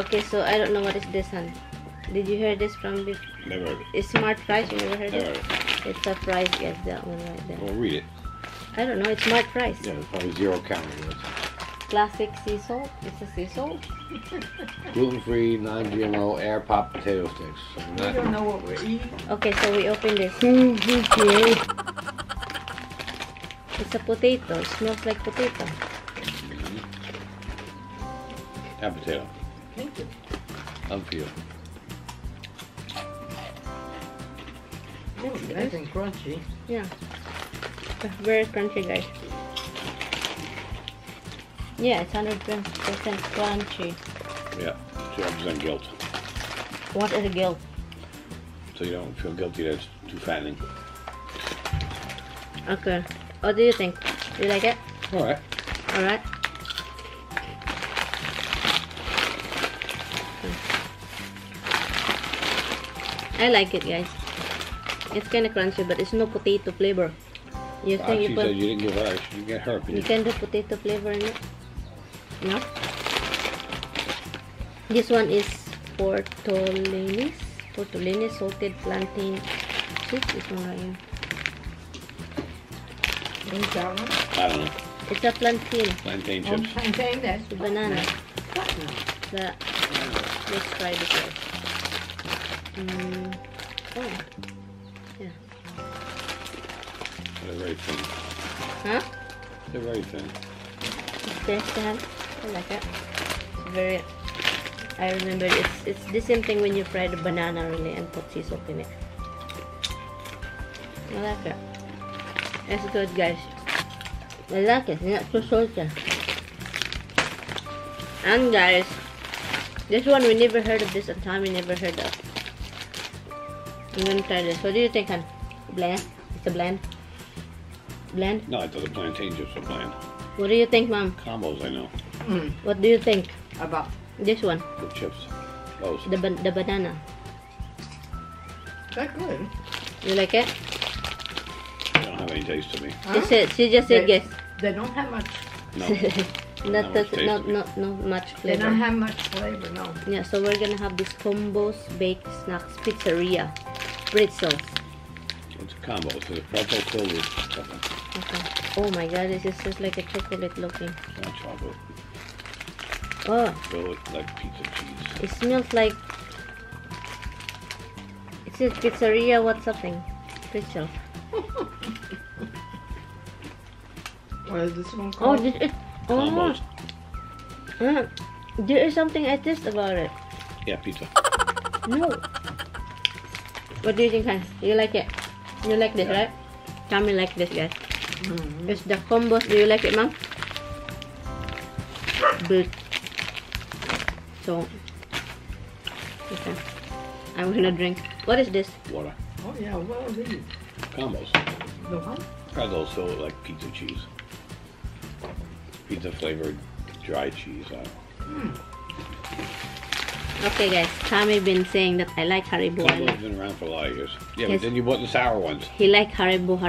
Okay, so I don't know what is this, hon. Did you hear this from before? Never. It's smart fries. You never heard Never. it? It's a fries, yes, that one right there. Well, read it. I don't know. It's smart fries. Yeah, it's probably 0 calories. Classic sea salt. It's a sea salt. Gluten-free, non-GMO, air pop potato sticks. So We don't know what we're eating. Okay, so we open this. It's a potato. It smells like potato. Have potato. Thank you. Unpeel. Oh, nice and crunchy. Yeah. It's very crunchy, guys. Yeah, it's 100% crunchy. Yeah, 0% guilt. What is a guilt? So you don't feel guilty that it's too fattening. Okay. What do you think? You like it? Alright. Alright. I like it, guys. It's kind of crunchy, but it's no potato flavor. You think She you put... said you didn't give her. You get her You opinion. can do potato flavor in it? No? This one is Portolini salted plantain chips. This one right here. Think that one? I don't know. It's a plantain. Plantain Oh, chips. plantain, that's The banana. platinum. Let's try this first. Oh. Yeah. They're very thin. Huh? They're very thin. It's tasty, huh? I like it. It's very... I remember it's the same thing when you fry the banana really and put sea salt in it. I like it. It's good, guys. I like it. It's not too salty. And guys, this one we never heard of this at Tommy never heard of. I'm gonna try this. What do you think, hon? Bland? It's a bland? Bland? No, I thought the plantain chips were bland. What do you think, Mom? Combos, I know. What do you think? About This one? The chips. Those. The banana. that good. You like it? They don't have any taste to me. Huh? She just said yes. They don't have much. No. Not much taste. not much They flavor. don't have much flavor. No. Yeah, so we're gonna have this combos baked snacks pizzeria pretzels. It's a combo. It's a purple filled with something. Okay. Oh my god, this is just like a chocolate looking. It's not chocolate. Oh, Filled with like pizza cheese. it smells like it says pizzeria what something. Pretzel. What is this one Oh, called? this is Combos. There is something I taste about it. Yeah, pizza. No. What do you think, Han? You like it? You like this, right? Tommy like this, guys. It's the combos. Do you like it, Mom? Good. So, okay. I'm gonna drink. What is this? Water. Oh yeah, what are these? Combos. The what? Pretzels filled with like pizza cheese. Pizza flavored dry cheese. Okay, guys. Tommy been saying that I like Haribo. I Combos like, have been around for a lot of years. Yeah, Yes. but then you bought the sour ones. he like Haribo.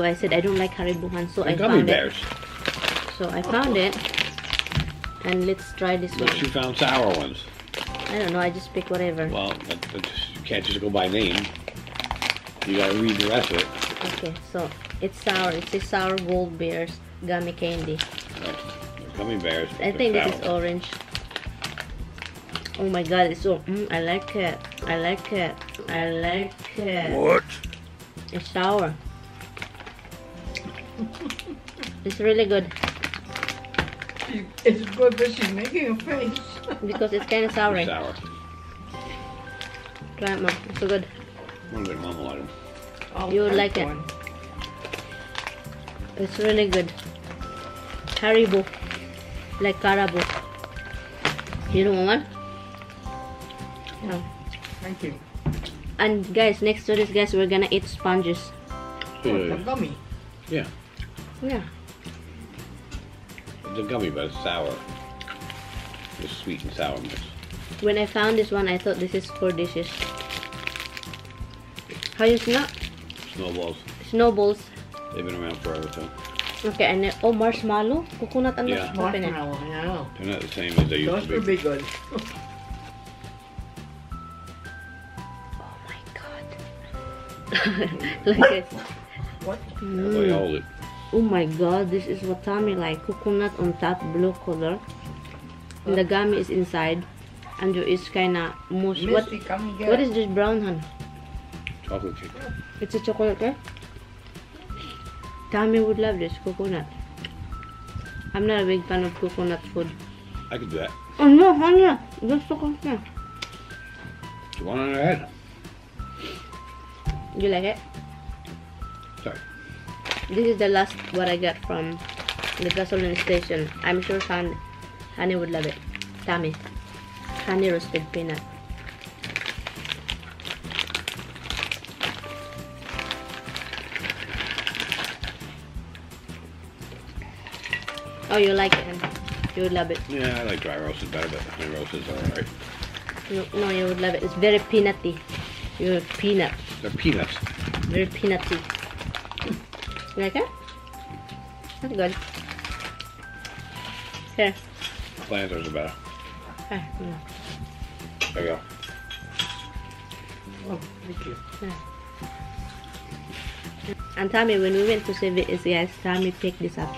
I said I don't like Haribo, Han. So The I gummy found bears. it. So I found it. And let's try this But one. you found sour ones. I don't know. I just pick whatever. Well, you can't just go by name. You gotta read the rest of it. Okay, so it's sour. It says sour gold bears gummy candy. Right. The gummy bears. I think this is orange. Oh my god, it's so I like it. I like it. I like it. What? It's sour. It's really good It's good, but she's making a face. because it's kind of sour. Sour. Try it, Mom. It's so good. One good mama like them. I'll You would take like it. one. It's really good. Haribo, like Carabo. You don't want one? No. Thank you. And guys, next to this, guys, we're gonna eat sponges. Oh, the gummy. Yeah. Yeah. It's a gummy, but it's sour. It's sweet and sour mix. When I found this one, I thought this is for dishes. How you smell? Snowballs. Snowballs. They've been around forever too. Okay, and then, oh, marshmallow? Coconut and Yeah. marshmallow. Marshmallow, yeah. They're not the same as they used Those to would be. be good. Look at What? That's why you hold it. Oh my god, this is what Tommy like. Coconut on top, blue color. And the gummy is inside. And it's kinda mousse. Misty, come and get What it. is this brown, hun? Chocolate cake. It's a chocolate cake? Tommy would love this, coconut. I'm not a big fan of coconut food. I could do that. Oh no, honey. Just coconut. You want on your head? You like it? Sorry. This is the last what I got from the gasoline station. I'm sure Honey would love it. Tommy. Honey roasted peanut. Oh, you like it, honey? You would love it. Yeah, I like dry roasted better, but honey roasted is alright. No, you would love it. It's very peanutty. You're peanut. They're peanuts. Very peanutty. You like it? That's good. Here. Planters are better. Here. No. There you go. Oh, thank you. And Tommy, when we went to CVS, guys, Tommy picked this up.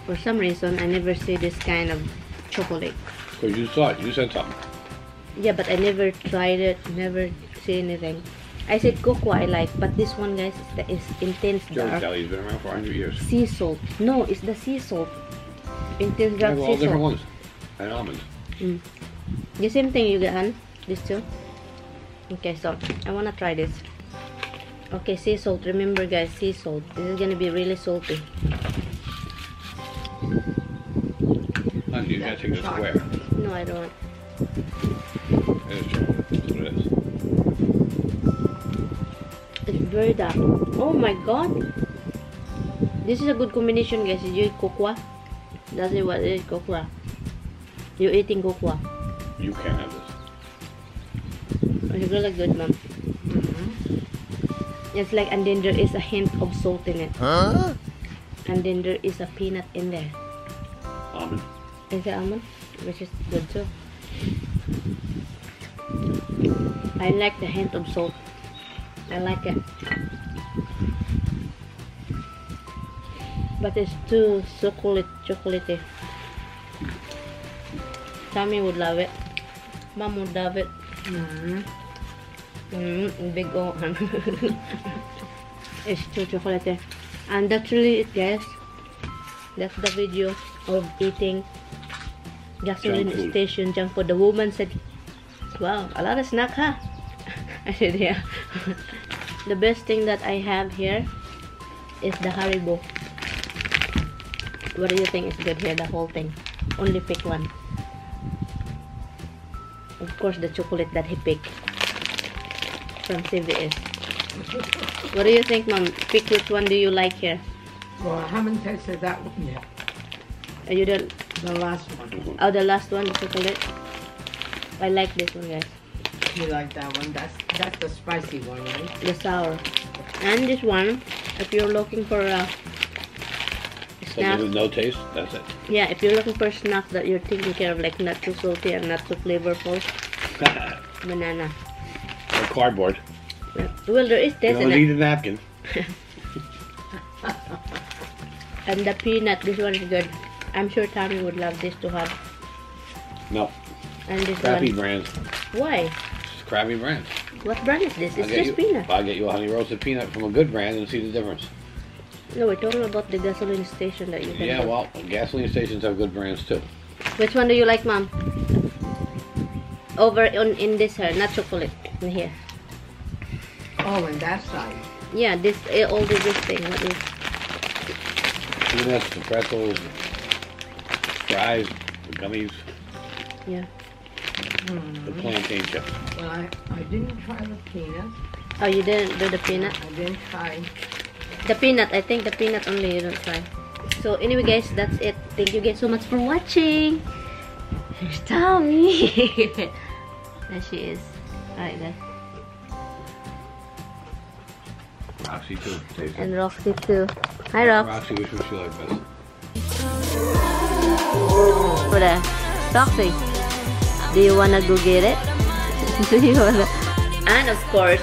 For some reason, I never see this kind of chocolate. Because you saw it. You said something. Yeah, but I never tried it. Never see anything. I said cocoa I like, but this one, guys, is intense George dark. Jelly's been around for 100 years. Sea salt. No, it's the sea salt. Intense They dark have all sea different salt. ones. And almonds. The same thing you get, hun? This too? Okay, so I wanna try this. Okay, sea salt. Remember, guys, sea salt. This is gonna be really salty. Honey, you gotta take this square. No, I don't want. It is chocolate. That's what it is. It's very dark. Oh my god! This is a good combination, guys. You eat cocoa. That's what it is, cocoa. You're eating cocoa. You can't have this. It's really good, mom. It's like, and then there is a hint of salt in it. Huh? And then there is a peanut in there. Almond. Is it almond? Which is good too. I like the hint of salt. I like it. But it's too chocolatey. Tommy would love it. Mom would love it. Big O. It's too chocolatey. And that's really it, guys. That's the video of eating gasoline Junk food. station junk food. The woman said, wow, a lot of snack, huh? I said, yeah. The best thing that I have here is the Haribo. What do you think is good here, the whole thing? Only pick one. Of course, the chocolate that he picked from CVS. What do you think, Mom? Pick which one do you like here? Well, I haven't tasted that one yet. You don't. The last one. Oh, the last one, the chocolate. I like this one, guys. You like that one? That's the spicy one, right? The sour. And this one, if you're looking for a snack, Something with no taste, that's it. yeah, if you're looking for a snack that you're taking care of, like not too salty and not too flavorful, banana. Or cardboard. Well, there is You taste in don't it. need a napkin. And the peanut, this one is good. I'm sure Tommy would love this to have. No. And this Crappy one. brands. Why? It's crappy brands. What brand is this? It's I'll just peanut. I'll get you a honey roasted peanut from a good brand and see the difference. No, we're talking about the gasoline station that you can Yeah, go. well, gasoline stations have good brands too. Which one do you like, Mom? Over in this here, not chocolate. In here. Oh, and that side. Yeah, this all this thing. What is? Peanuts, the pretzels, the fries, the gummies, Yeah. the plantain chips. Well, I didn't try the peanut. Oh, you didn't do the peanut? I didn't try. The peanut. I think the peanut only you don't try. So anyway, guys, that's it. Thank you guys so much for watching. Here's Tommy. There she is. Alright, guys. Roxy too. Taste it. And Roxy too. Hi, Rox. Roxy, which one she like best? For the Roxy, do you wanna go get it? Do you wanna? And of course.